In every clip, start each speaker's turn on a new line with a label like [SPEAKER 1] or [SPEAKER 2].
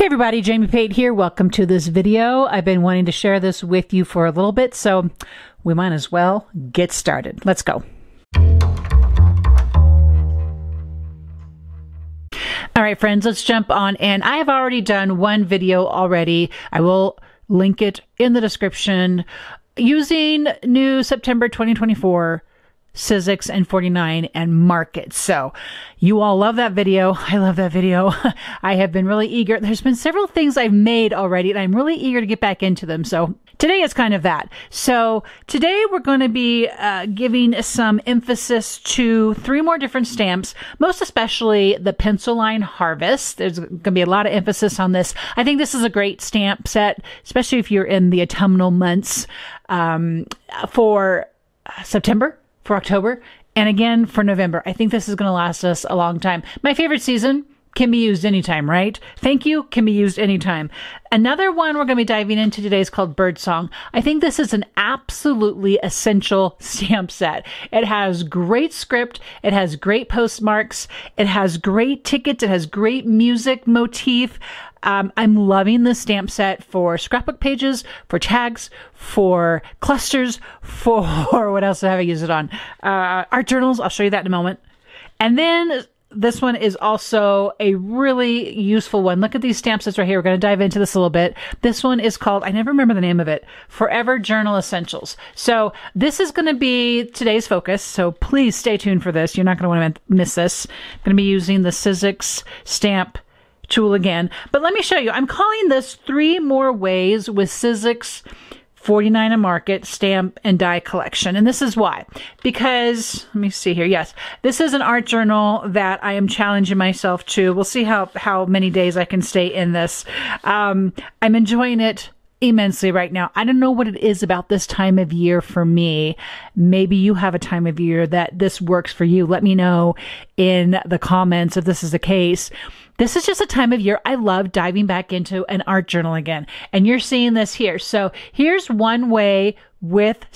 [SPEAKER 1] everybody, Jamie Pate here. Welcome to this video. I've been wanting to share this with you for a little bit, so we might as well get started. Let's go. All right, friends, let's jump on in. I have already done one video already. I will link it in the description using new September 2024 Sizzix and 49 and markets. So you all love that video. I love that video. I have been really eager. There's been several things I've made already, and I'm really eager to get back into them. So today is kind of that. So today we're going to be giving some emphasis to 3 more different stamps, most especially the pencil line harvest. There's going to be a lot of emphasis on this. I think this is a great stamp set, especially if you're in the autumnal months for September, for October, and again for November. I think this is going to last us a long time. My favorite season can be used anytime, right? Thank you can be used anytime. Another one we're going to be diving into today is called Birdsong. I think this is an absolutely essential stamp set. It has great script. It has great postmarks. It has great tickets. It has great music motif. I'm loving this stamp set for scrapbook pages, for tags, for clusters, for what else have I used it on? Art journals. I'll show you that in a moment. And then this one is also a really useful one. Look at these stamp sets right here. We're going to dive into this a little bit. This one is called, I never remember the name of it, Forever Journal Essentials. So this is going to be today's focus. So please stay tuned for this. You're not going to want to miss this. I'm going to be using the Sizzix stamp tool again. But let me show you. I'm calling this 3 more ways with Sizzix 49 and Market stamp and die collection. And this is why. Because, let me see here. Yes, this is an art journal that I am challenging myself to. We'll see how many days I can stay in this. I'm enjoying it immensely right now. I don't know what it is about this time of year for me. Maybe you have a time of year that this works for you. Let me know in the comments if this is the case. This is just a time of year I love diving back into an art journal again. And you're seeing this here. So here's one way with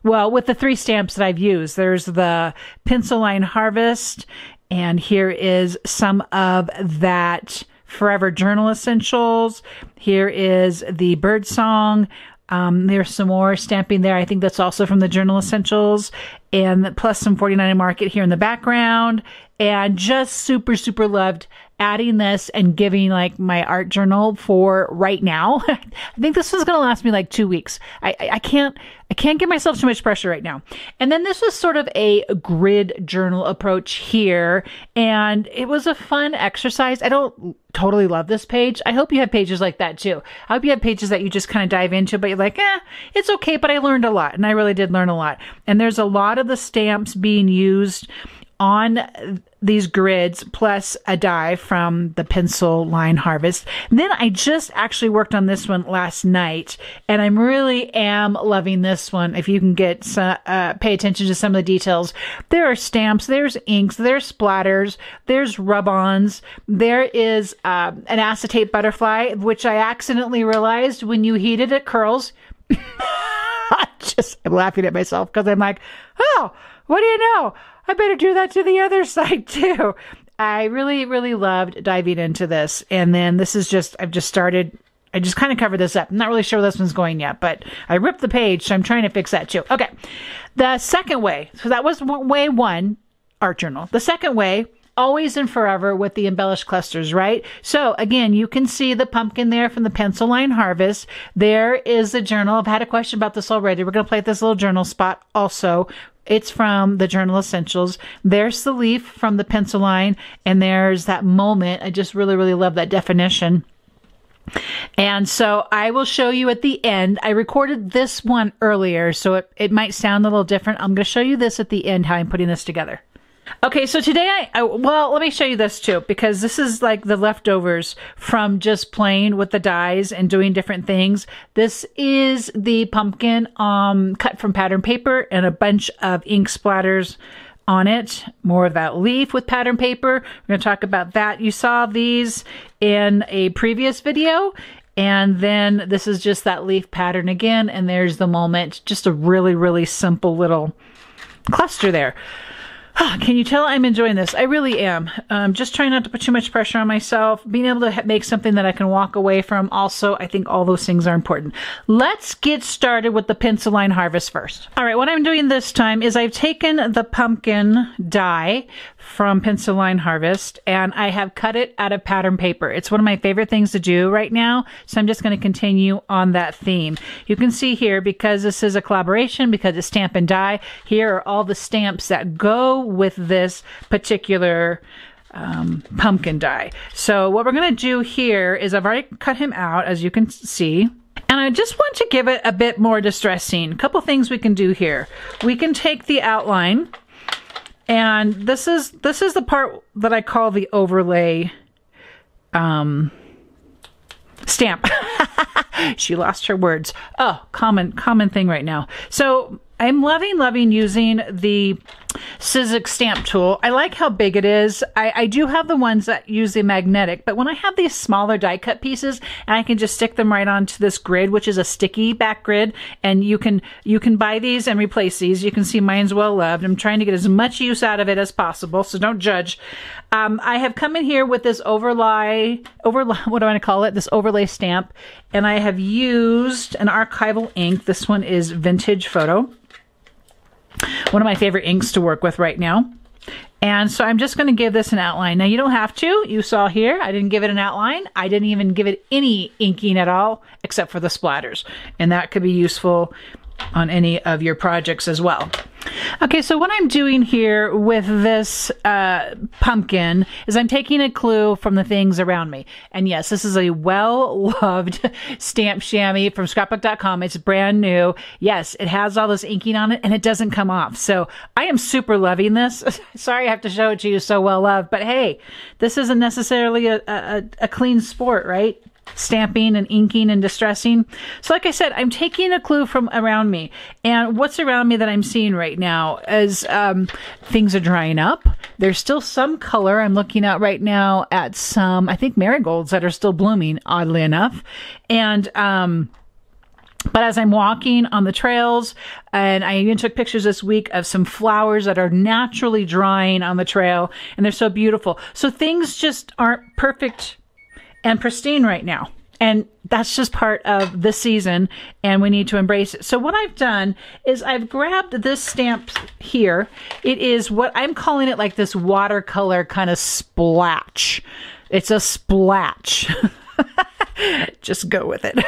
[SPEAKER 1] with the 3 stamps that I've used. There's the pencil line harvest, and here is some of that Forever Journal Essentials. Here is the Birdsong. There's some more stamping there. I think that's also from the Journal Essentials, and plus some 49 Market here in the background. And just super, super loved adding this and giving like my art journal for right now. I think this was going to last me like 2 weeks. I can't give myself too much pressure right now. And then this was sort of a grid journal approach here, and it was a fun exercise. I don't totally love this page. I hope you have pages like that too. I hope you have pages that you just kind of dive into, but you're like, it's okay, but I learned a lot. And I really did learn a lot. And there's a lot of the stamps being used on these grids, plus a die from the pencil line harvest. Then I just actually worked on this one last night, and I really am loving this one. If you can get pay attention to some of the details, there are stamps, there's inks, there's splatters, there's rub-ons, there is an acetate butterfly, which I accidentally realized when you heat it curls. I'm laughing at myself because I'm like, oh, what do you know? I better do that to the other side too. I really, really loved diving into this. And then this is I've just started. I just kind of covered this up. I'm not really sure where this one's going yet, but I ripped the page, so I'm trying to fix that too. Okay. The second way, so that was way 1, art journal. The second way, always and forever with the embellished clusters, right? So again, you can see the pumpkin there from the pencil line harvest. There is the journal. I've had a question about this already. We're going to play at this little journal spot also. It's from the Journal Essentials. There's the leaf from the pencil line, and there's that moment. I just really, really love that definition. And so I will show you at the end. I recorded this one earlier, so it might sound a little different. I'm going to show you this at the end, how I'm putting this together. Okay, so today well, let me show you this too, because this is like the leftovers from just playing with the dies and doing different things. This is the pumpkin cut from pattern paper and a bunch of ink splatters on it. More of that leaf with pattern paper. We're going to talk about that. You saw these in a previous video. And then this is just that leaf pattern again. And there's the moment. Just a really, really simple little cluster there. Can you tell I'm enjoying this? I really am. Just trying not to put too much pressure on myself. Being able to make something that I can walk away from. Also, I think all those things are important. Let's get started with the pencil line harvest first. All right, what I'm doing this time is I've taken the pumpkin die from Pencil Line Harvest and I have cut it out of pattern paper. It's one of my favorite things to do right now, so I'm just going to continue on that theme. You can see here, because this is a collaboration, because it's stamp and die, here are all the stamps that go with this particular pumpkin die. So what we're going to do here is I've already cut him out, as you can see. And I just want to give it a bit more distressing. A couple things we can do here. We can take the outline, and this is the part that I call the overlay stamp. She lost her words. Oh, common thing right now. So I'm loving using the Sizzix stamp tool. I like how big it is. I do have the ones that use the magnetic, but when I have these smaller die cut pieces and I can just stick them right onto this grid, which is a sticky back grid, and you can buy these and replace these. You can see mine's well loved. I'm trying to get as much use out of it as possible, so don't judge. I have come in here with this overlay, what do I want to call it? This overlay stamp, and I have used an archival ink. This one is Vintage Photo. One of my favorite inks to work with right now. And so I'm just going to give this an outline. Now you don't have to. You saw here, I didn't give it an outline. I didn't even give it any inking at all, except for the splatters. And that could be useful on any of your projects as well. Okay, so what I'm doing here with this pumpkin is I'm taking a clue from the things around me. And yes, this is a well-loved stamp chamois from ScrapbookCom. It's brand new. Yes, it has all this inking on it and it doesn't come off. So I am super loving this. Sorry I have to show it to you, so well-loved. But hey, this isn't necessarily a clean sport, right? Stamping and inking and distressing. So like I said, I'm taking a clue from around me, and what's around me that I'm seeing right now is things are drying up. There's still some color. I'm looking out right now at some, I think, marigolds that are still blooming, oddly enough. And but as I'm walking on the trails, and I even took pictures this week of some flowers that are naturally drying on the trail, and they're so beautiful. So things just aren't perfect and pristine right now. And that's just part of the season, and we need to embrace it. So what I've done is I've grabbed this stamp here. It is what I'm calling it, like this watercolor kind of splatch. It's a splatch. Just go with it.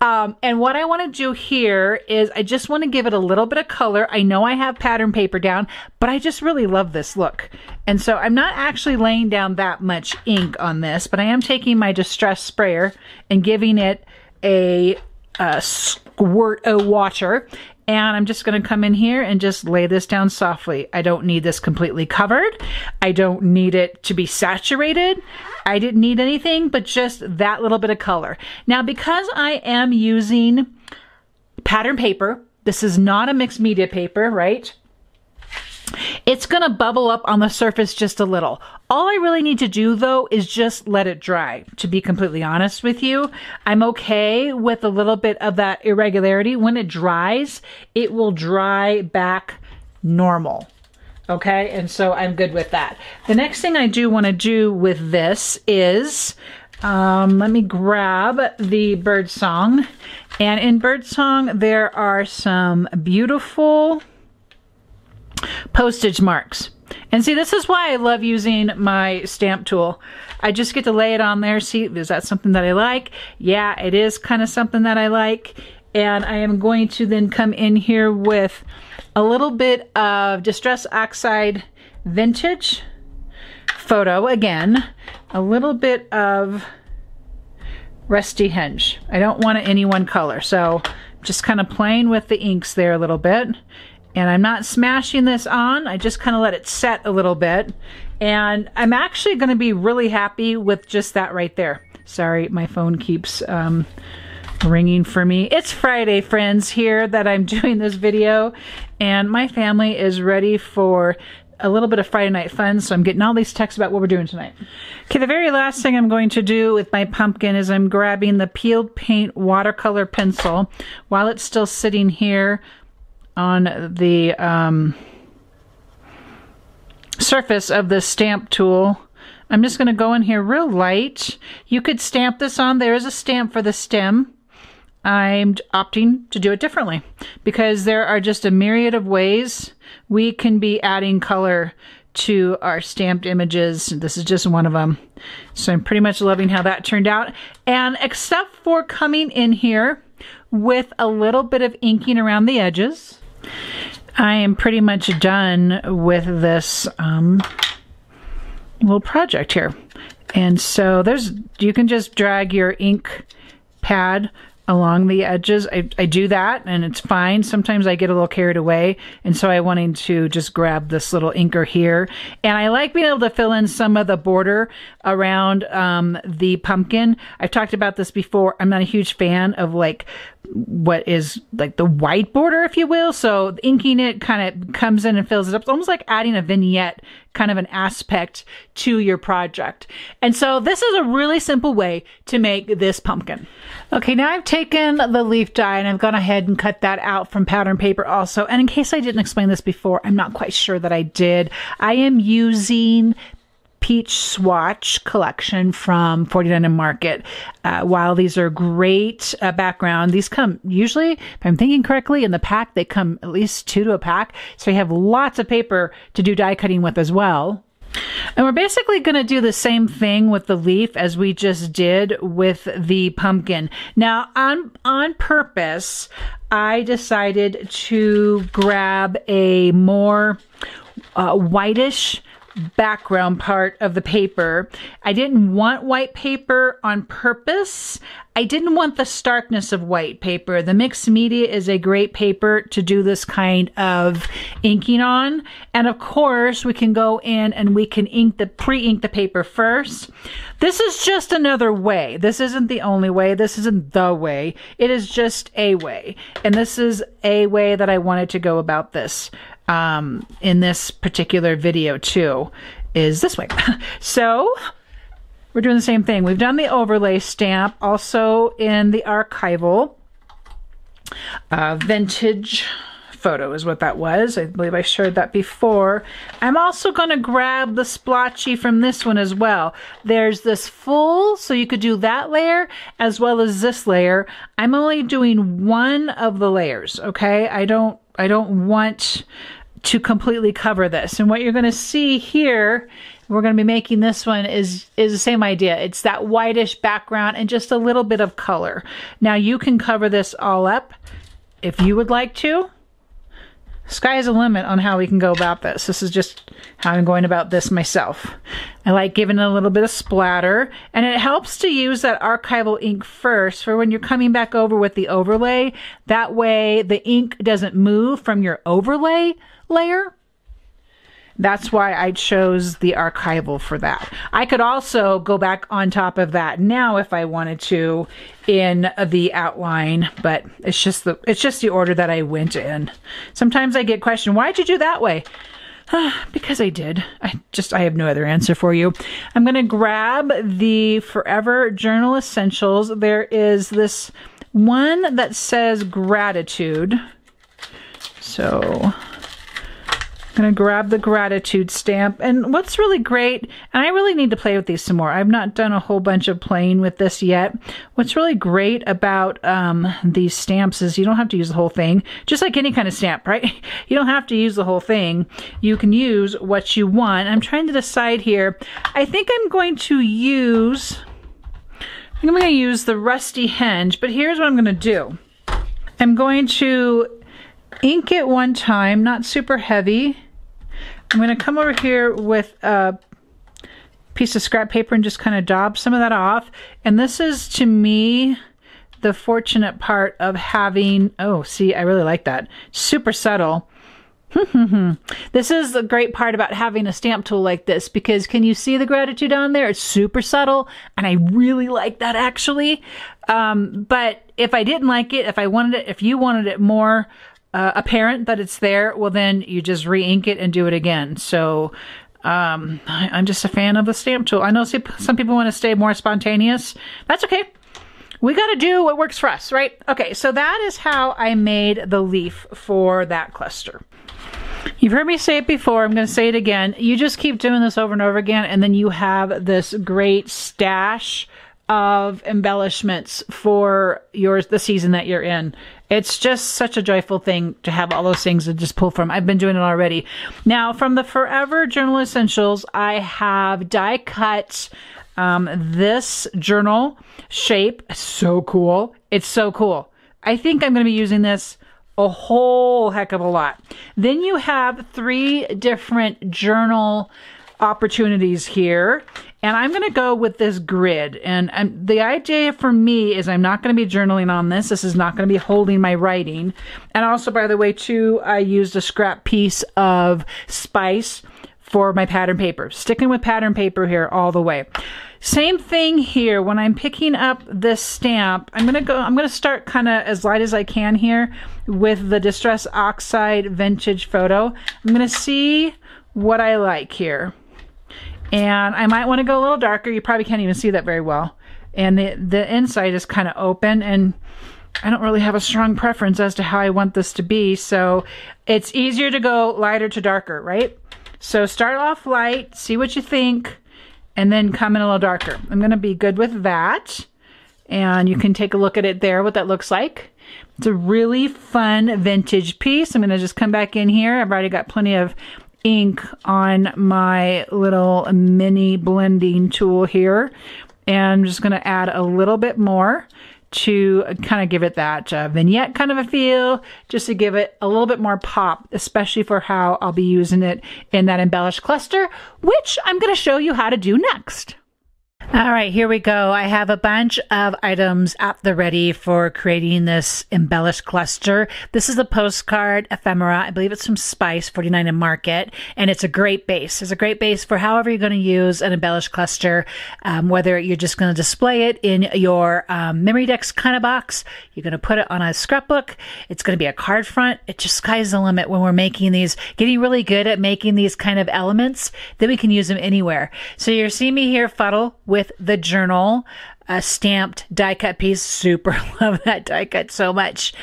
[SPEAKER 1] And what I want to do here is I just want to give it a little bit of color. I know I have pattern paper down, but I just really love this look. And so I'm not actually laying down that much ink on this, but I am taking my distress sprayer and giving it a squirt of water. And I'm just going to come in here and just lay this down softly. I don't need this completely covered. I don't need it to be saturated. I didn't need anything but just that little bit of color. Now, because I am using pattern paper, this is not a mixed media paper, right? It's going to bubble up on the surface just a little. All I really need to do, though, is just let it dry. To be completely honest with you, I'm okay with a little bit of that irregularity. When it dries, it will dry back normal. Okay, and so I'm good with that. The next thing I do want to do with this is, let me grab the birdsong. And in birdsong, there are some beautiful postage marks. And see, this is why I love using my stamp tool. I just get to lay it on there. See, is that something that I like? Yeah, it is kind of something that I like. And I am going to then come in here with a little bit of Distress Oxide Vintage Photo. Again, a little bit of Rusty Hinge. I don't want it any one color, so I'm just kind of playing with the inks there a little bit. And I'm not smashing this on. I just kind of let it set a little bit. And I'm actually going to be really happy with just that right there. Sorry, my phone keeps ringing for me. It's Friday, friends, here that I'm doing this video. And my family is ready for a little bit of Friday night fun. So I'm getting all these texts about what we're doing tonight. Okay, the very last thing I'm going to do with my pumpkin is I'm grabbing the peeled paint watercolor pencil while it's still sitting here on the surface of this stamp tool, I'm just going to go in here real light. You could stamp this on. There is a stamp for the stem. I'm opting to do it differently because there are just a myriad of ways we can be adding color to our stamped images. This is just one of them. So I'm pretty much loving how that turned out. And except for coming in here with a little bit of inking around the edges, I am pretty much done with this little project here. And so you can just drag your ink pad along the edges. I do that and it's fine. Sometimes I get a little carried away, and so I wanted to just grab this little inker here. And I like being able to fill in some of the border around the pumpkin. I've talked about this before. I'm not a huge fan of like what is like the white border, if you will. So inking it kind of comes in and fills it up. It's almost like adding a vignette, kind of an aspect to your project. And so this is a really simple way to make this pumpkin. Okay, now I've taken the leaf die and I've gone ahead and cut that out from pattern paper also. And in case I didn't explain this before, I'm not quite sure that I did. I am using Peach Swatch collection from 49 and Market. While these are great background, these come usually, if I'm thinking correctly, in the pack, they come at least 2 to a pack. So you have lots of paper to do die cutting with as well. And we're basically going to do the same thing with the leaf as we just did with the pumpkin. Now, on purpose, I decided to grab a more whitish background part of the paper. I didn't want white paper on purpose. I didn't want the starkness of white paper. The mixed media is a great paper to do this kind of inking on. And of course, we can go in and we can pre-ink the paper first. This is just another way. This isn't the only way. This isn't the way. It is just a way. And this is a way that I wanted to go about this in this particular video too, is this way. So we're doing the same thing. We've done the overlay stamp also in the archival. Vintage photo is what that was. I believe I shared that before. I'm also going to grab the splotchy from this one as well. There's this full, so you could do that layer as well as this layer. I'm only doing one of the layers, okay? I don't want to completely cover this. And what you're going to see here, we're going to be making this one is the same idea. It's that whitish background and just a little bit of color. Now you can cover this all up if you would like to. Sky is the limit on how we can go about this. This is just how I'm going about this myself. I like giving it a little bit of splatter, and it helps to use that archival ink first for when you're coming back over with the overlay. That way the ink doesn't move from your overlay layer. That's why I chose the archival for that. I could also go back on top of that now if I wanted to in the outline, but it's just the order that I went in. Sometimes I get questioned, why'd you do that way? Because I did. I have no other answer for you. I'm going to grab the Forever Journal Essentials. There is this one that says gratitude. So I'm going to grab the gratitude stamp. And what's really great, and I really need to play with these some more. I've not done a whole bunch of playing with this yet. What's really great about these stamps is you don't have to use the whole thing. Just like any kind of stamp, right? You don't have to use the whole thing. You can use what you want. I'm trying to decide here. I think I'm going to use the rusty hinge, but here's what I'm going to do. I'm going to ink it one time, not super heavy. I'm going to come over here with a piece of scrap paper and just kind of daub some of that off. And this is, to me, the fortunate part of having, oh, see, I really like that. Super subtle. This is the great part about having a stamp tool like this, because can you see the gratitude on there? It's super subtle, and I really like that actually. But if I didn't like it, if you wanted it more apparent that it's there, well then you just re-ink it and do it again. So I'm just a fan of the stamp tool. I know some people want to stay more spontaneous. That's okay. We got to do what works for us, right? Okay, so that is how I made the leaf for that cluster. You've heard me say it before, I'm going to say it again. You just keep doing this over and over again, and then you have this great stash of embellishments for the season that you're in. It's just such a joyful thing to have all those things to just pull from. I've been doing it already. Now, from the Forever Journal Essentials, I have die cut this journal shape. So cool. It's so cool. I think I'm going to be using this a whole heck of a lot. Then you have 3 different journal opportunities here, and I'm going to go with this grid. And the idea for me is I'm not going to be journaling on this. This is not going to be holding my writing. And also, by the way, too, I used a scrap piece of spice for my pattern paper. Sticking with pattern paper here all the way. Same thing here. When I'm picking up this stamp, I'm going to start kind of as light as I can here with the Distress Oxide Vintage Photo. I'm going to see what I like here. And I might want to go a little darker. You probably can't even see that very well. And the inside is kind of open, and I don't really have a strong preference as to how I want this to be. So it's easier to go lighter to darker, right? So start off light, see what you think, and then come in a little darker. I'm going to be good with that. And you can take a look at it there, what that looks like. It's a really fun vintage piece. I'm going to just come back in here. I've already got plenty of ink on my little mini blending tool here. And I'm just going to add a little bit more to kind of give it that vignette kind of a feel, just to give it a little bit more pop, especially for how I'll be using it in that embellished cluster, which I'm going to show you how to do next. All right, here we go. I have a bunch of items at the ready for creating this embellished cluster. This is a postcard ephemera. I believe it's from Spice 49 in Market, and it's a great base. It's a great base for however you're going to use an embellished cluster, whether you're just going to display it in your memory decks kind of box, you're going to put it on a scrapbook, it's going to be a card front. It just sky's the limit when we're making these, getting really good at making these kind of elements, then we can use them anywhere. So you're seeing me here fuddle with the journal, a stamped die cut piece. Super love that die cut so much.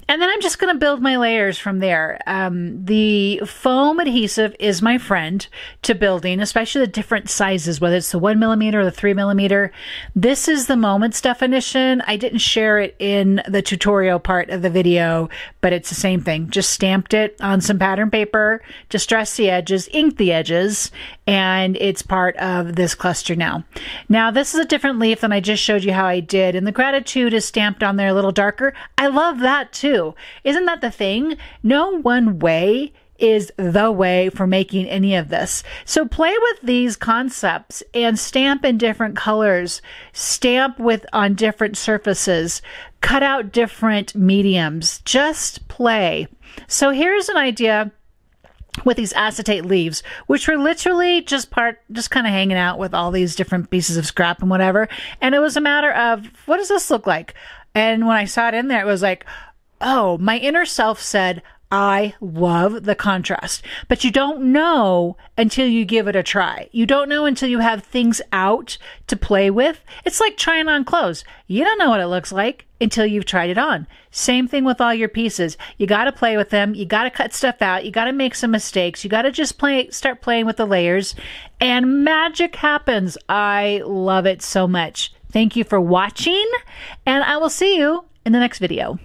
[SPEAKER 1] And then I'm just going to build my layers from there. The foam adhesive is my friend to building, especially the different sizes, whether it's the 1mm or the 3mm. This is the Moments definition. I didn't share it in the tutorial part of the video, but it's the same thing. Just stamped it on some pattern paper, distress the edges, ink the edges, and it's part of this cluster now. Now, this is a different leaf than I just showed you how I did, and the gratitude is stamped on there a little darker. I love that too. Isn't that the thing? No one way is the way for making any of this. So play with these concepts and stamp in different colors, stamp on different surfaces, cut out different mediums, just play. So here's an idea with these acetate leaves, which were literally just kind of hanging out with all these different pieces of scrap and whatever. And it was a matter of, what does this look like? And when I saw it in there, it was like, oh, my inner self said, I love the contrast. But you don't know until you give it a try. You don't know until you have things out to play with. It's like trying on clothes. You don't know what it looks like until you've tried it on. Same thing with all your pieces. You got to play with them. You got to cut stuff out. You got to make some mistakes. You got to just start playing with the layers, and magic happens. I love it so much. Thank you for watching, and I will see you in the next video.